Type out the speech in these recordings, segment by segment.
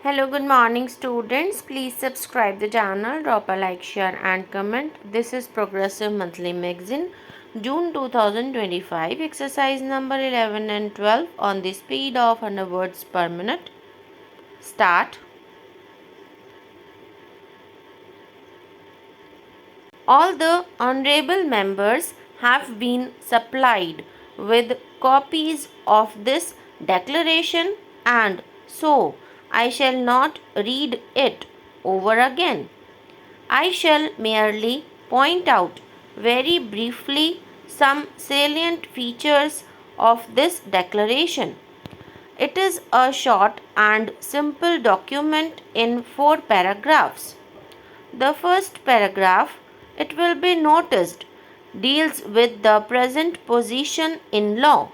Hello, good morning students. Please subscribe the channel, drop a like, share and comment. This is Progressive Monthly Magazine, June 2025, exercise number 11 and 12 on the speed of 100 words per minute. Start. All the honorable members have been supplied with copies of this declaration, and so I shall not read it over again. I shall merely point out very briefly some salient features of this declaration. It is a short and simple document in 4 paragraphs. The first paragraph, it will be noticed, deals with the present position in law.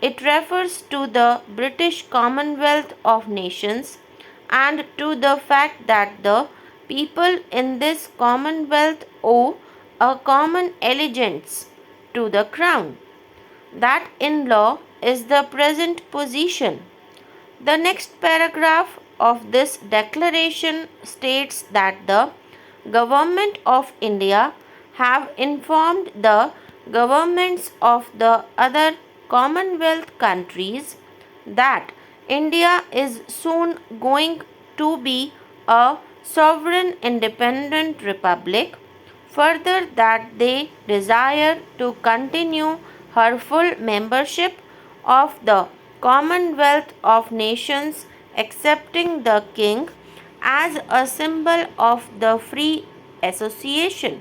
It refers to the British Commonwealth of Nations and to the fact that the people in this Commonwealth owe a common allegiance to the Crown. That in law is the present position. The next paragraph of this declaration states that the Government of India have informed the governments of the other Commonwealth countries that India is soon going to be a sovereign independent republic. Further, that they desire to continue her full membership of the Commonwealth of Nations, excepting the King, as a symbol of the free association.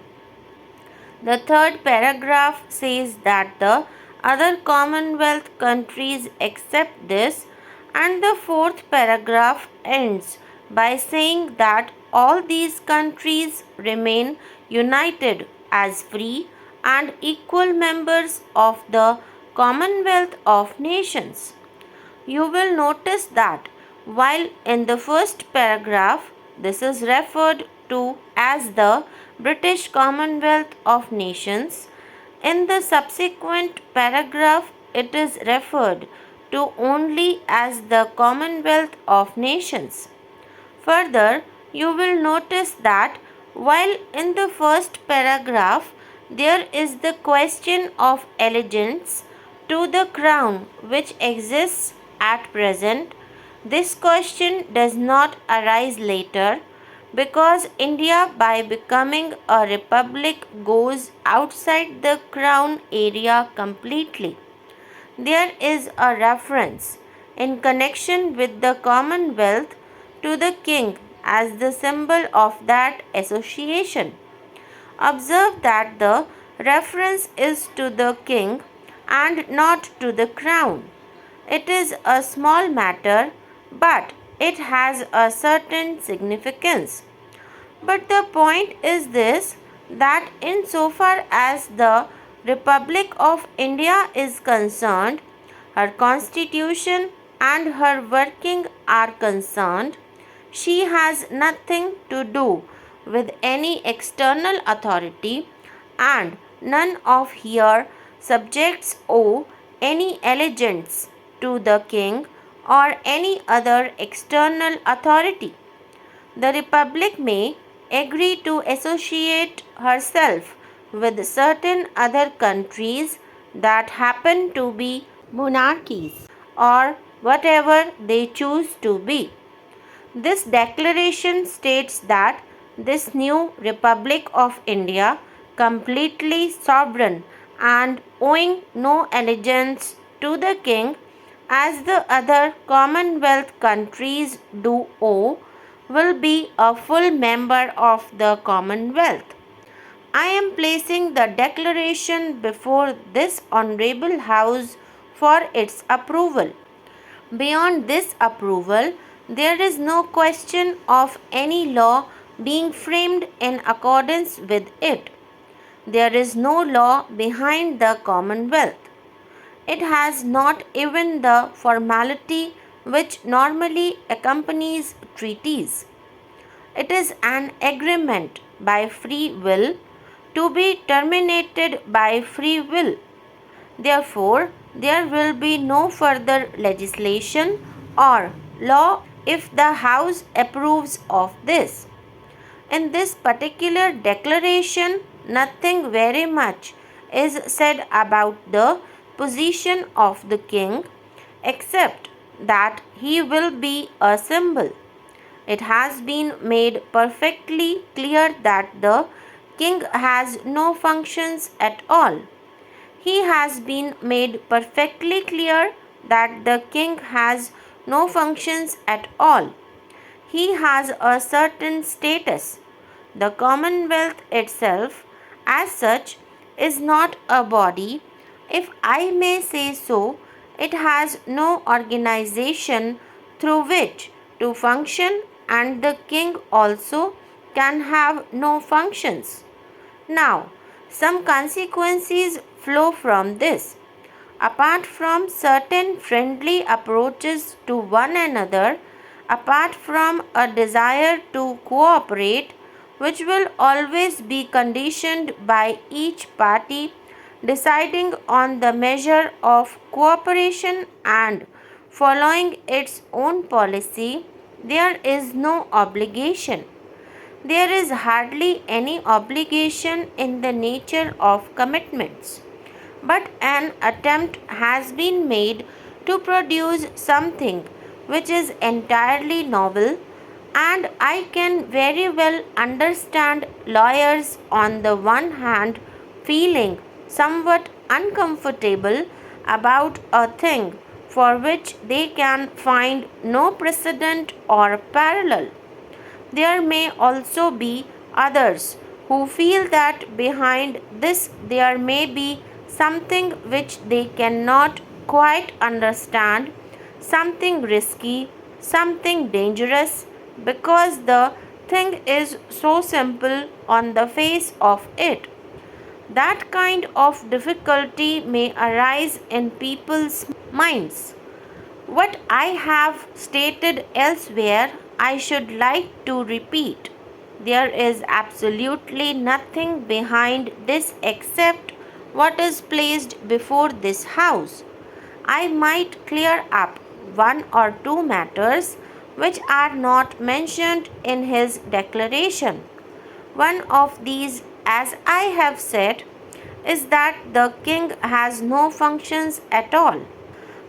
The third paragraph says that the other Commonwealth countries accept this, and the fourth paragraph ends by saying that all these countries remain united as free and equal members of the Commonwealth of Nations. You will notice that while in the first paragraph this is referred to as the British Commonwealth of Nations, in the subsequent paragraph it is referred to only as the Commonwealth of Nations. Further, you will notice that while in the first paragraph there is the question of allegiance to the Crown which exists at present, this question does not arise later because India, by becoming a republic, goes outside the Crown area completely. There is a reference in connection with the Commonwealth to the King as the symbol of that association. Observe that the reference is to the King and not to the Crown. It is a small matter, but it has a certain significance. But the point is this, that insofar as the Republic of India is concerned, her constitution and her working are concerned, she has nothing to do with any external authority, and none of her subjects owe any allegiance to the King or any other external authority. The Republic may agree to associate herself with certain other countries that happen to be monarchies or whatever they choose to be. This declaration states that this new Republic of India, completely sovereign and owing no allegiance to the King as the other Commonwealth countries do owe, will be a full member of the Commonwealth. I am placing the declaration before this Honourable House for its approval. Beyond this approval, there is no question of any law being framed in accordance with it. There is no law behind the Commonwealth. It has not even the formality which normally accompanies treaties. It is an agreement by free will to be terminated by free will. Therefore, there will be no further legislation or law if the House approves of this. In this particular declaration, nothing very much is said about the position of the king, except that he will be a symbol. It has been made perfectly clear that the king has no functions at all. He has been made perfectly clear that the king has no functions at all. He has a certain status. The Commonwealth itself, as such, is not a body. If I may say so, it has no organization through which to function, and the king also can have no functions. Now, some consequences flow from this. Apart from certain friendly approaches to one another, apart from a desire to cooperate, which will always be conditioned by each party deciding on the measure of cooperation and following its own policy, there is no obligation. There is hardly any obligation in the nature of commitments, but an attempt has been made to produce something which is entirely novel, and I can very well understand lawyers on the one hand feeling somewhat uncomfortable about a thing for which they can find no precedent or parallel. There may also be others who feel that behind this there may be something which they cannot quite understand, something risky, something dangerous, because the thing is so simple on the face of it. That kind of difficulty may arise in people's minds. What I have stated elsewhere, I should like to repeat. There is absolutely nothing behind this except what is placed before this house. I might clear up one or two matters which are not mentioned in his declaration. One of these, as I have said, is that the king has no functions at all.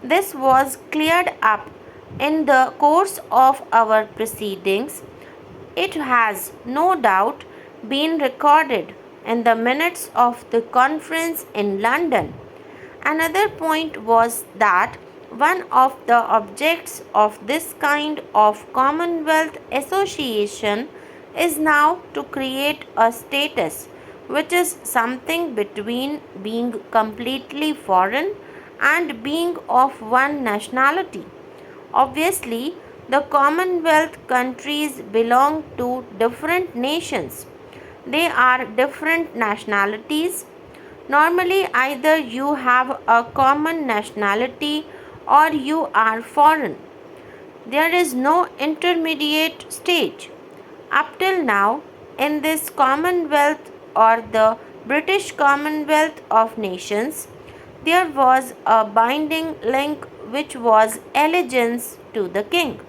This was cleared up in the course of our proceedings. It has no doubt been recorded in the minutes of the conference in London. Another point was that one of the objects of this kind of Commonwealth Association is now to create a status which is something between being completely foreign and being of one nationality. Obviously, the Commonwealth countries belong to different nations. They are different nationalities. Normally, either you have a common nationality or you are foreign. There is no intermediate stage. Up till now, in this Commonwealth or the British Commonwealth of Nations, there was a binding link which was allegiance to the king.